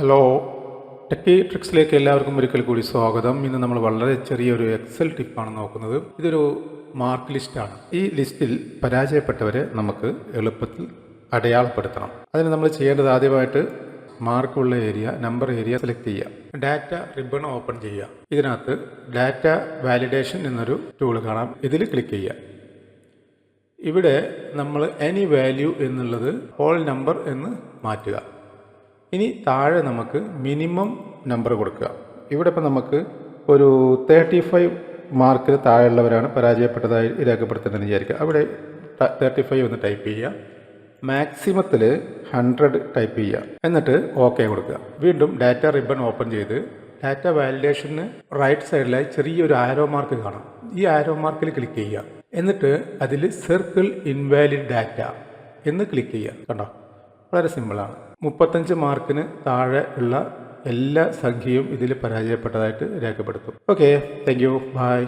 Hello, ടെക്കിട്രിക്സിലേക്ക് എല്ലാവർക്കും ഒരിക്കൽ കൂടി സ്വാഗതം. ഇന്ന് നമ്മൾ വളരെ ചെറിയൊരു എക്സൽ ടിപ്പാണ് നോക്കുന്നത്. ഇതൊരു മാർക്ക് ലിസ്റ്റാണ്. ഈ ലിസ്റ്റിൽ പരാജയപ്പെട്ടവരെ നമുക്ക് എളുപ്പത്തിൽ അടയാളപ്പെടുത്തണം. അതിന് നമ്മൾ ചെയ്യേണ്ടത് ആദ്യമായിട്ട് മാർക്കുള്ള ഏരിയ, നമ്പർ ഏരിയ സെലക്ട് ചെയ്യുക. ഡാറ്റ റിബൺ ഓപ്പൺ ചെയ്യുക. ഇതിനകത്ത് ഡാറ്റ വാലിഡേഷൻ എന്നൊരു ടൂൾ കാണാം. ഇതിൽ ക്ലിക്ക് ചെയ്യുക. ഇവിടെ നമ്മൾ എനി വാല്യൂ എന്നുള്ളത് ഹോൾ നമ്പർ എന്ന് മാറ്റുക. ഇനി താഴെ നമുക്ക് മിനിമം നമ്പർ കൊടുക്കുക. ഇവിടെ ഇപ്പം നമുക്ക് ഒരു 35 മാർക്കിന് താഴെയുള്ളവരാണ് പരാജയപ്പെട്ടതായി രേഖപ്പെടുത്തുന്നതെന്ന് വിചാരിക്കുക. അവിടെ 35 എന്ന് ടൈപ്പ് ചെയ്യുക. മാക്സിമത്തിൽ 100 ടൈപ്പ് ചെയ്യുക. എന്നിട്ട് ഓക്കെ കൊടുക്കുക. വീണ്ടും ഡാറ്റ റിബൺ ഓപ്പൺ ചെയ്ത് ഡാറ്റ വാലിഡേഷന് റൈറ്റ് സൈഡിലായി ചെറിയൊരു ആരോ മാർക്ക് കാണാം. ഈ ആരോ മാർക്കിൽ ക്ലിക്ക് ചെയ്യുക. എന്നിട്ട് അതിൽ സർക്കിൾ ഇൻവാലിഡ് ഡാറ്റ എന്ന് ക്ലിക്ക് ചെയ്യുക. കണ്ടോ, വളരെ സിമ്പിളാണ്. 35 മാർക്കിന് താഴെ ഉള്ള എല്ലാ സംഖ്യയും ഇതിൽ പരാജയപ്പെട്ടതായിട്ട് രേഖപ്പെടുത്തും. Okay, thank you, by.